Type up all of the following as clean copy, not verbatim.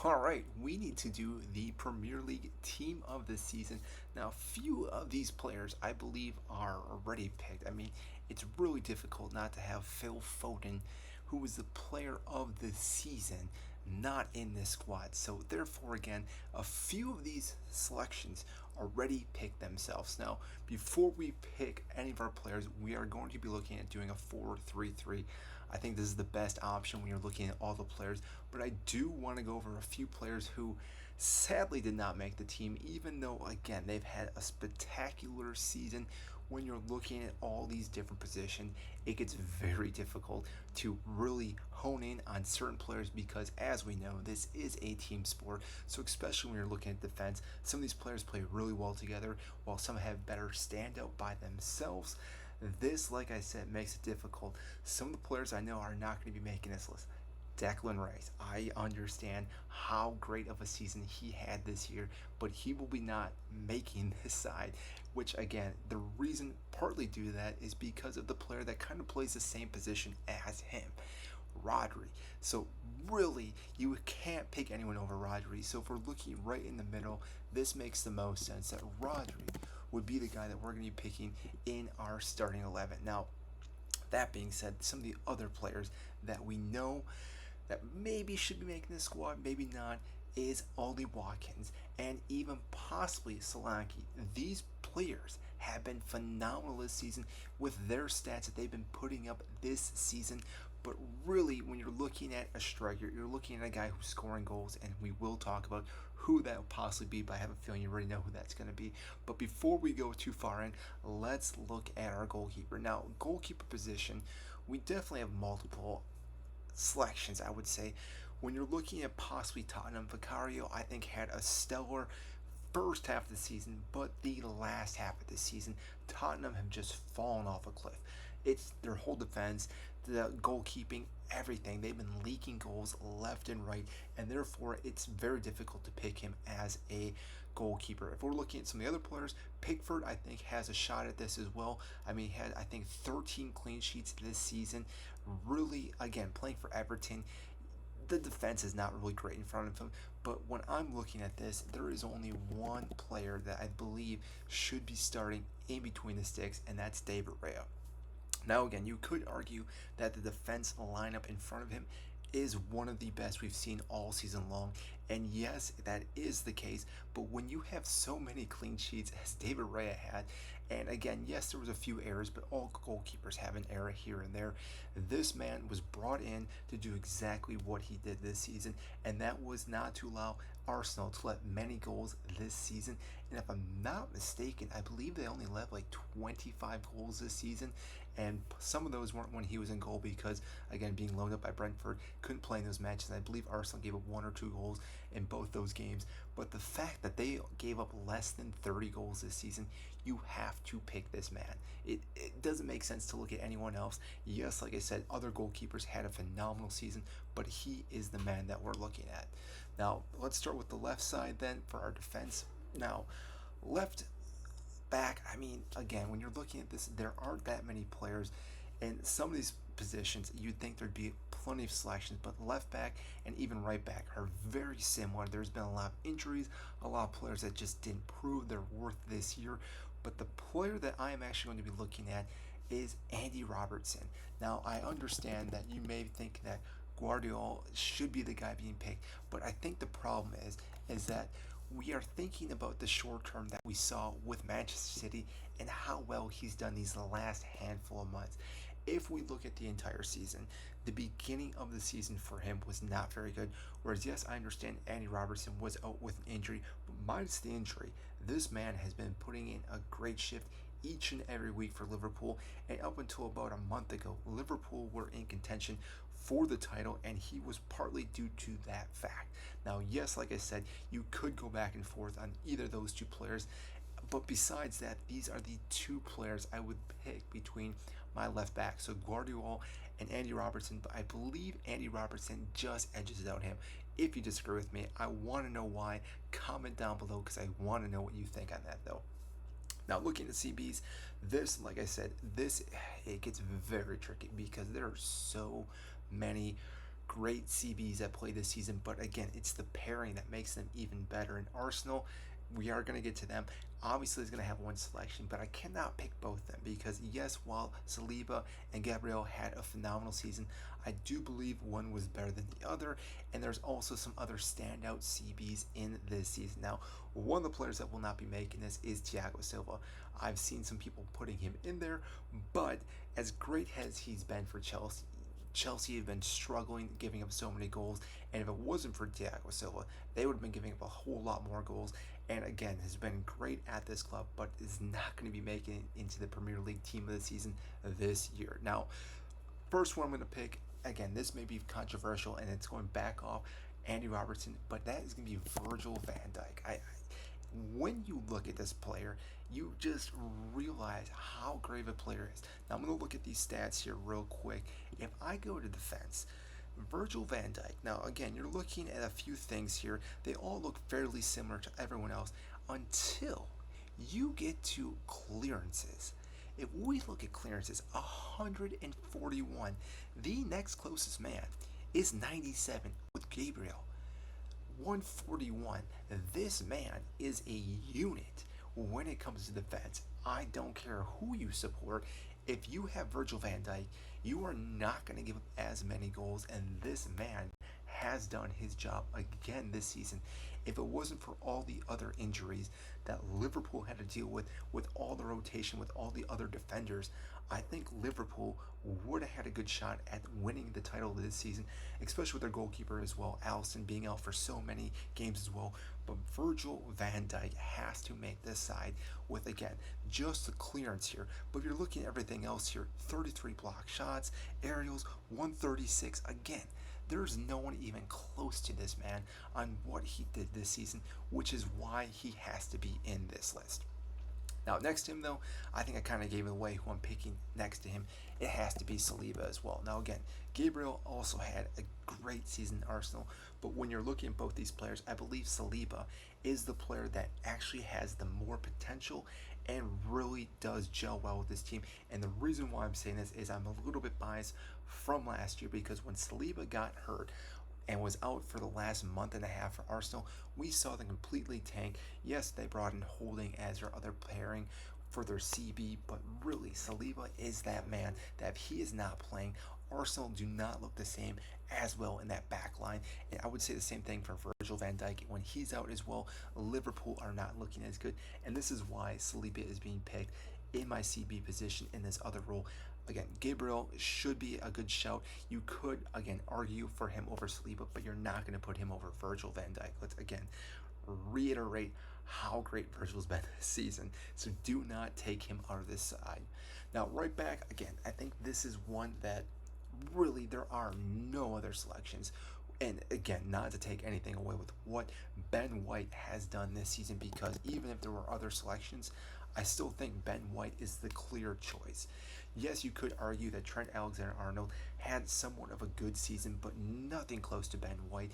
All right, we need to do the Premier League team of the season. Now, few of these players I believe are already picked. I mean, it's really difficult not to have Phil Foden, who was the player of the season, not in this squad. So, therefore, again, a few of these selections already picked themselves. Now, before we pick any of our players, we are going to be looking at doing a 4-3-3. I think this is the best option when you're looking at all the players, but I do want to go over a few players who sadly did not make the team, even though, again, they've had a spectacular season. When you're looking at all these different positions, it gets very difficult to really hone in on certain players because, as we know, this is a team sport. So, especially when you're looking at defense, some of these players play really well together, while some have better standout by themselves. This, like I said, makes it difficult. Some of the players I know are not going to be making this list. Declan Rice, I understand how great of a season he had this year, but he will be not making this side. Which, again, the reason partly due to that is because of the player that kind of plays the same position as him, Rodri. So, really, you can't pick anyone over Rodri. So, if we're looking right in the middle, this makes the most sense that Rodri would be the guy that we're going to be picking in our starting 11. Now, that being said, some of the other players that we know that maybe should be making the squad, maybe not, is Ollie Watkins and even possibly Solanke. These players have been phenomenal this season with their stats that they've been putting up this season. But really, when you're looking at a striker, you're looking at a guy who's scoring goals, and we will talk about who that will possibly be, but I have a feeling you already know who that's going to be. But before we go too far in, let's look at our goalkeeper. Now, goalkeeper position, we definitely have multiple selections, I would say. When you're looking at possibly Tottenham, Vicario, I think, had a stellar first half of the season, but the last half of the season, Tottenham have just fallen off a cliff. It's their whole defense, the goalkeeping, everything. They've been leaking goals left and right, and therefore it's very difficult to pick him as a goalkeeper. If we're looking at some of the other players, Pickford, I think, has a shot at this as well. I mean, he had, I think, 13 clean sheets this season. Really, again, playing for Everton, the defense is not really great in front of him. But when I'm looking at this, there is only one player that I believe should be starting in between the sticks, and that's David Raya. Now, again, you could argue that the defense lineup in front of him is one of the best we've seen all season long. And yes, that is the case. But when you have so many clean sheets as David Raya had, and again, yes, there was a few errors, but all goalkeepers have an error here and there. This man was brought in to do exactly what he did this season, and that was not to allow Arsenal to let many goals this season. And if I'm not mistaken, I believe they only let like 25 goals this season, and some of those weren't when he was in goal because, again, being loaned up by Brentford, couldn't play in those matches. And I believe Arsenal gave up 1 or 2 goals in both those games. But the fact that they gave up less than 30 goals this season, you have to pick this man. It doesn't make sense to look at anyone else. Yes, like I said, other goalkeepers had a phenomenal season, but he is the man that we're looking at. Now, let's start with the left side then for our defense. Now, left back, I mean, again, when you're looking at this, there aren't that many players, and some of these positions you'd think there'd be plenty of selections, but left back and even right back are very similar. There's been a lot of injuries, a lot of players that just didn't prove their worth this year. But the player that I am actually going to be looking at is Andy Robertson. Now, I understand that you may think that Guardiola should be the guy being picked, but I think the problem is that we are thinking about the short term that we saw with Manchester City and how well he's done these last handful of months. If we look at the entire season, the beginning of the season for him was not very good. Whereas, yes, I understand Andy Robertson was out with an injury, but minus the injury, this man has been putting in a great shift each and every week for Liverpool. And up until about a month ago, Liverpool were in contention for the title, and he was partly due to that fact. Now, yes, like I said, you could go back and forth on either of those two players, but besides that, these are the two players I would pick between my left back. So Guardiola and Andy Robertson, but I believe Andy Robertson just edges out him. If you disagree with me, I want to know why. Comment down below because I want to know what you think on that though. Now, looking at CBs, this, like I said, it gets very tricky because there are so many great CBs that play this season, but again, it's the pairing that makes them even better. In Arsenal, we are going to get to them. Obviously, is going to have one selection, but I cannot pick both of them because, yes, while Saliba and Gabriel had a phenomenal season, I do believe one was better than the other, and there's also some other standout CBs in this season. Now, one of the players that will not be making this is Thiago Silva. I've seen some people putting him in there, but as great as he's been for Chelsea, Chelsea have been struggling, giving up so many goals, and if it wasn't for Thiago Silva, they would have been giving up a whole lot more goals. And again, has been great at this club, but is not going to be making it into the Premier League team of the season this year. Now, first one I'm going to pick, again, this may be controversial, and it's going back off Andy Robertson, but that is going to be Virgil van Dijk. When you look at this player, you just realize how great of a player is. Now I'm going to look at these stats here real quick. If I go to defense, Virgil van Dijk. Now again, you're looking at a few things here. They all look fairly similar to everyone else until you get to clearances. If we look at clearances, 141. The next closest man is 97 with Gabriel. 141. This man is a unit when it comes to defense. I don't care who you support. If you have Virgil van Dijk, you are not going to give up as many goals, and this man has done his job again this season. If it wasn't for all the other injuries that Liverpool had to deal with all the rotation, with all the other defenders, I think Liverpool would have had a good shot at winning the title this season, especially with their goalkeeper as well, Alisson being out for so many games as well. But Virgil van Dijk has to make this side with, again, just the clearance here. But if you're looking at everything else here, 33 block shots, aerials, 136. Again, there's no one even close to this man on what he did this season, which is why he has to be in this list. Now, next to him, though, I think I kind of gave it away who I'm picking next to him. It has to be Saliba as well. Now, again, Gabriel also had a great season in Arsenal, but when you're looking at both these players, I believe Saliba is the player that actually has the more potential and really does gel well with this team. And the reason why I'm saying this is I'm a little bit biased from last year because when Saliba got hurt and was out for the last month and a half for Arsenal, we saw them completely tank. Yes, they brought in Holding as their other pairing for their CB, but really, Saliba is that man that if he is not playing, Arsenal do not look the same as well in that back line. And I would say the same thing for Virgil van Dijk. When he's out as well, Liverpool are not looking as good. And this is why Saliba is being picked in my CB position in this other role. Again, Gabriel should be a good shout. You could, again, argue for him over Saliba, but you're not going to put him over Virgil van Dijk. Let's, again, reiterate how great Virgil's been this season. So do not take him out of this side. Now, right back, again, I think this is one that really there are no other selections. And again, not to take anything away with what Ben White has done this season, because even if there were other selections, I still think Ben White is the clear choice. Yes, you could argue that Trent Alexander-Arnold had somewhat of a good season, but nothing close to Ben White.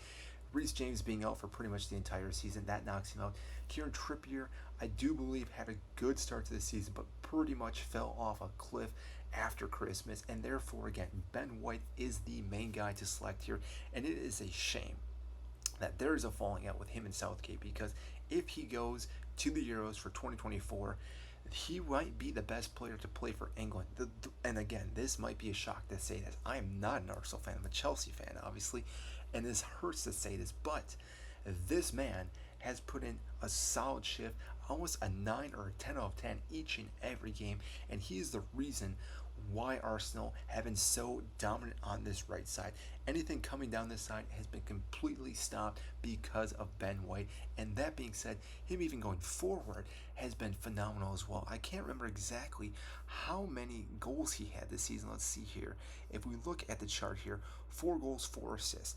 Reece James being out for pretty much the entire season, that knocks him out. Kieran Trippier, I do believe, had a good start to the season, but pretty much fell off a cliff after Christmas, and therefore, again, Ben White is the main guy to select here, and it is a shame that there is a falling out with him and Southgate, because if he goes to the Euros for 2024, he might be the best player to play for England. And again, this might be a shock to say this. I am not an Arsenal fan. I'm a Chelsea fan, obviously, and this hurts to say this, but this man has put in a solid shift, almost a 9 or a 10 out of 10 each and every game, and he is the reason why Arsenal have been so dominant on this right side. Anything coming down this side has been completely stopped because of Ben White. And that being said, him even going forward has been phenomenal as well. I can't remember exactly how many goals he had this season. Let's see here. If we look at the chart here, 4 goals, 4 assists.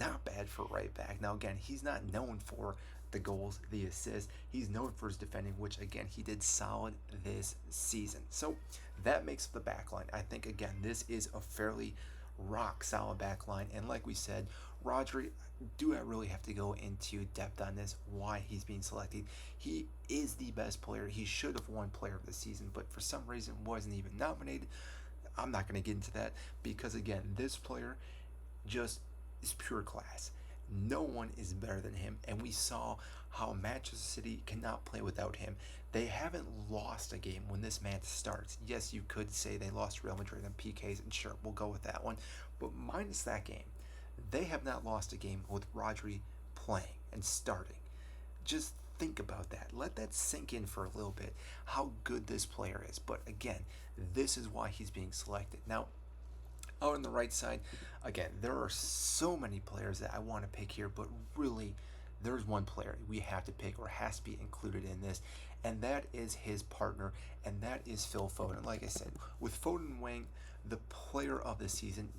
Not bad for right back. Now again, he's not known for the goals, the assists. He's known for his defending, which again, he did solid this season. So that makes up the back line. I think again, this is a fairly rock solid back line. And like we said, Rodri, do I really have to go into depth on this, why he's being selected? He is the best player. He should have won player of the season, but for some reason wasn't even nominated. I'm not going to get into that because again, this player just is pure class. No one is better than him, and we saw how Manchester City cannot play without him. They haven't lost a game when this man starts. Yes, you could say they lost Real Madrid and PKs, and sure, we'll go with that one. But minus that game, they have not lost a game with Rodri playing and starting. Just think about that. Let that sink in for a little bit, how good this player is. But again, this is why he's being selected. Now, out on the right side, again, there are so many players that I want to pick here, but really, there's one player we have to pick or has to be included in this, and that is his partner, and that is Phil Foden. Like I said, with Foden winning the player of the season,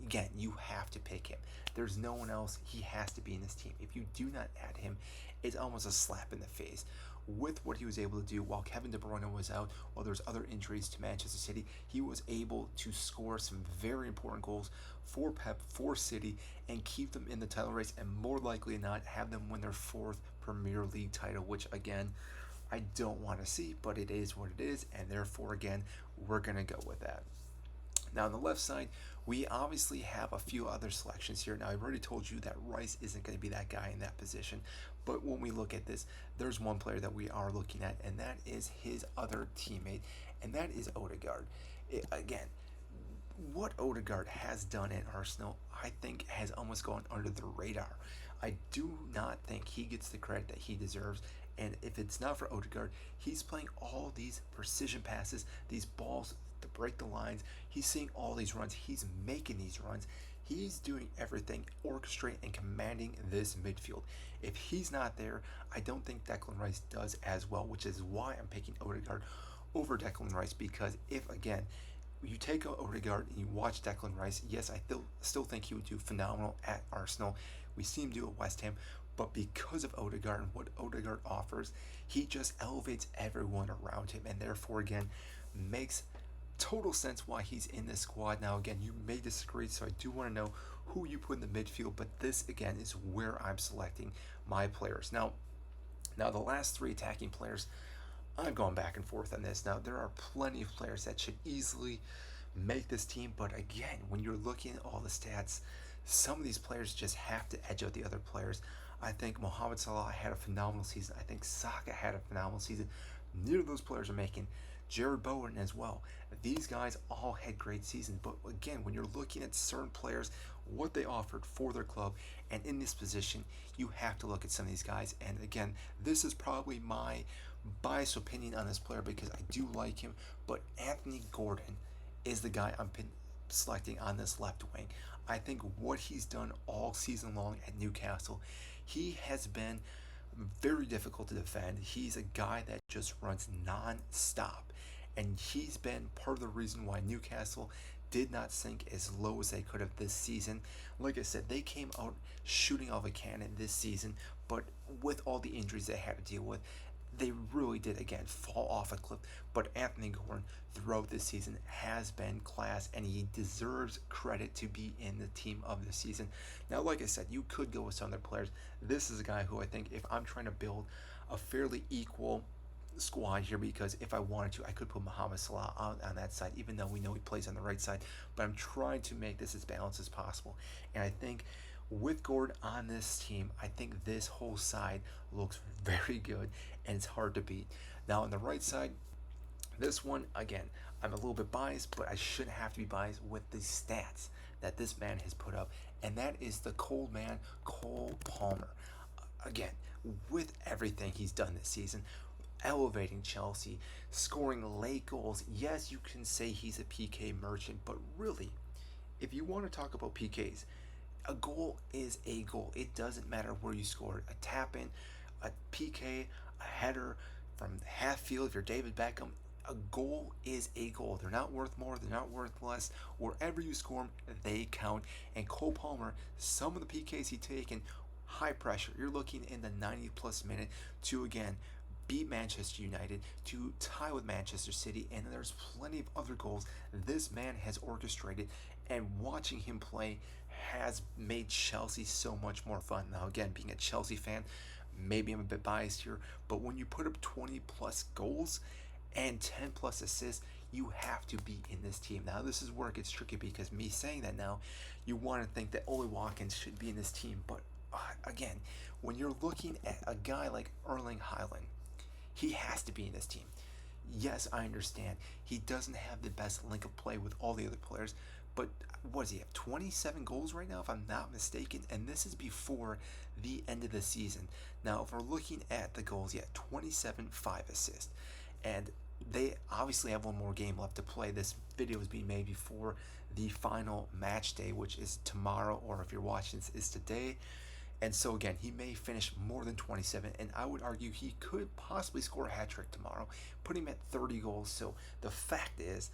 again, you have to pick him. There's no one else. He has to be in this team. If you do not add him, it's almost a slap in the face. With what he was able to do while Kevin De Bruyne was out, while there's other injuries to Manchester City, he was able to score some very important goals for Pep, for City, and keep them in the title race, and more likely than not, have them win their fourth Premier League title, which again, I don't want to see, but it is what it is, and therefore, again, we're going to go with that. Now, on the left side, we obviously have a few other selections here. Now, I've already told you that Rice isn't going to be that guy in that position. But when we look at this, there's one player that we are looking at, and that is his other teammate, and that is Odegaard. Again, what Odegaard has done at Arsenal, I think, has almost gone under the radar. I do not think he gets the credit that he deserves. And if it's not for Odegaard, he's playing all these precision passes, these balls to break the lines. He's seeing all these runs. He's making these runs. He's doing everything, orchestrating and commanding this midfield. If he's not there, I don't think Declan Rice does as well, which is why I'm picking Odegaard over Declan Rice. Because if, again, you take out Odegaard and you watch Declan Rice, yes, I still think he would do phenomenal at Arsenal. We see him do at West Ham, but because of Odegaard and what Odegaard offers, he just elevates everyone around him, and therefore, again, makes total sense why he's in this squad. Now, again, you may disagree, so I do want to know who you put in the midfield, but this, again, is where I'm selecting my players. Now the last three attacking players, I'm going back and forth on this. Now, there are plenty of players that should easily make this team, but again, when you're looking at all the stats, some of these players just have to edge out the other players. I think Mohamed Salah had a phenomenal season. I think Saka had a phenomenal season. Neither of those players are making. Jared Bowen as well. These guys all had great seasons, but again, when you're looking at certain players, what they offered for their club, and in this position, you have to look at some of these guys. And again, this is probably my biased opinion on this player because I do like him, but Anthony Gordon is the guy I'm selecting on this left wing. I think what he's done all season long at Newcastle, he has been very difficult to defend. He's a guy that just runs non-stop, and he's been part of the reason why Newcastle did not sink as low as they could have this season. Like I said, they came out shooting off a cannon this season, but with all the injuries they had to deal with, they really did again fall off a cliff. But Anthony Gordon throughout this season has been class, and he deserves credit to be in the team of the season. Now, like I said, you could go with some other players. This is a guy who I think, if I'm trying to build a fairly equal squad here, because if I wanted to, I could put Mohamed Salah on that side, even though we know he plays on the right side. But I'm trying to make this as balanced as possible, and I think with Gordon on this team, I think this whole side looks very good, and it's hard to beat. Now, on the right side, this one, again, I'm a little bit biased, but I shouldn't have to be biased with the stats that this man has put up, and that is the cold man, Cole Palmer. Again, with everything he's done this season, elevating Chelsea, scoring late goals. Yes, you can say he's a PK merchant, but really, if you want to talk about PKs, a goal is a goal. It doesn't matter where you score it. A tap in, a PK, a header from half field if you're David Beckham. A goal is a goal. They're not worth more, they're not worth less. Wherever you score them, they count. And Cole Palmer, some of the PKs he's taken, high pressure. You're looking in the 90 plus minute to again beat Manchester United, to tie with Manchester City, and there's plenty of other goals this man has orchestrated, and watching him play has made Chelsea so much more fun. Now, again, being a Chelsea fan, maybe I'm a bit biased here, but when you put up 20 plus goals and 10 plus assists, you have to be in this team. Now, this is where it gets tricky because me saying that now, you want to think that Ollie Watkins should be in this team. But again, when you're looking at a guy like Erling Haaland, he has to be in this team. Yes, I understand. He doesn't have the best link of play with all the other players, but what does he have? 27 goals right now, if I'm not mistaken, and this is before the end of the season. Now, if we're looking at the goals, yeah, 27, 5 assists. And they obviously have one more game left to play. This video is being made before the final match day, which is tomorrow, or if you're watching this, is today. And so again, he may finish more than 27, and I would argue he could possibly score a hat trick tomorrow, putting him at 30 goals. So the fact is,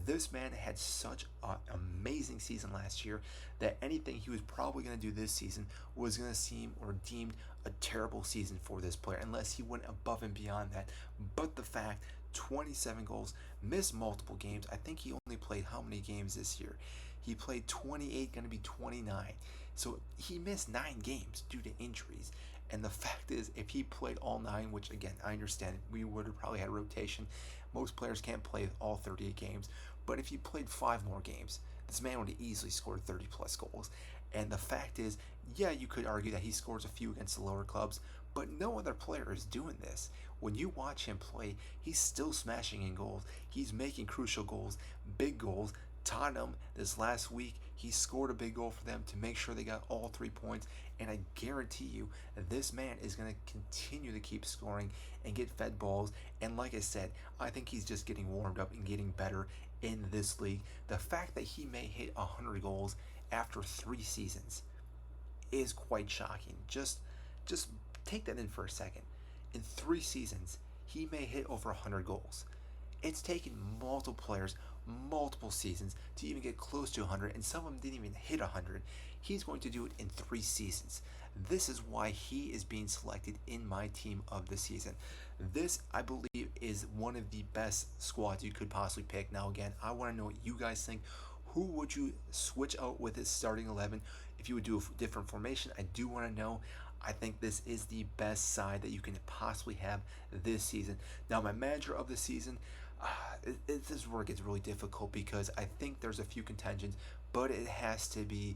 this man had such an amazing season last year that anything he was probably going to do this season was going to seem or deemed a terrible season for this player, unless he went above and beyond that. But the fact, 27 goals, missed multiple games. I think he only played how many games this year? He played 28, going to be 29. So he missed 9 games due to injuries. And the fact is, if he played all 9, which again, I understand, we would have probably had rotation. Most players can't play all 38 games. But if he played 5 more games, this man would have easily scored 30 plus goals. And the fact is, yeah, you could argue that he scores a few against the lower clubs, but no other player is doing this. When you watch him play, he's still smashing in goals. He's making crucial goals, big goals. Tottenham, this last week, he scored a big goal for them to make sure they got all 3 points. And I guarantee you, this man is going to continue to keep scoring and get fed balls. And like I said, I think he's just getting warmed up and getting better in this league. The fact that he may hit 100 goals after 3 seasons is quite shocking. Just take that in for a second. In 3 seasons, he may hit over 100 goals. It's taken multiple players, multiple seasons to even get close to 100, and some of them didn't even hit 100. He's going to do it in 3 seasons. This is why he is being selected in my team of the season. This, I believe, is one of the best squads you could possibly pick. Now, again, I want to know what you guys think. Who would you switch out with his starting 11? If you would do a different formation, I do want to know. I think this is the best side that you can possibly have this season. Now, my manager of the season, this is where it gets really difficult because I think there's a few contentions, but it has to be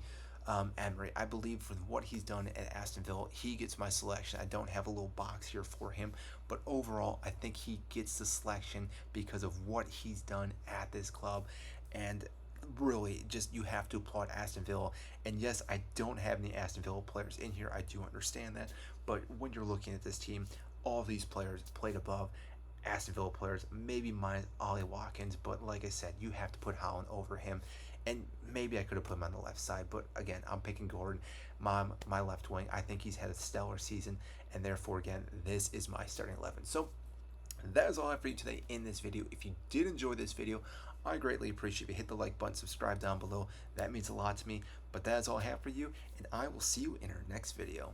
Emery. I believe for what he's done at Aston Villa, he gets my selection. I don't have a little box here for him, but overall, I think he gets the selection because of what he's done at this club. And really, just you have to applaud Aston Villa. And yes, I don't have any Aston Villa players in here. I do understand that, but when you're looking at this team, all these players played above Aston Villa players, maybe minus Ollie Watkins, but like I said, you have to put Haaland over him. And maybe I could have put him on the left side, but again, I'm picking Gordon, my left wing. I think he's had a stellar season, and therefore, again, this is my starting 11. So that is all I have for you today in this video. If you did enjoy this video, I greatly appreciate if you hit the like button, subscribe down below. That means a lot to me. But that is all I have for you, and I will see you in our next video.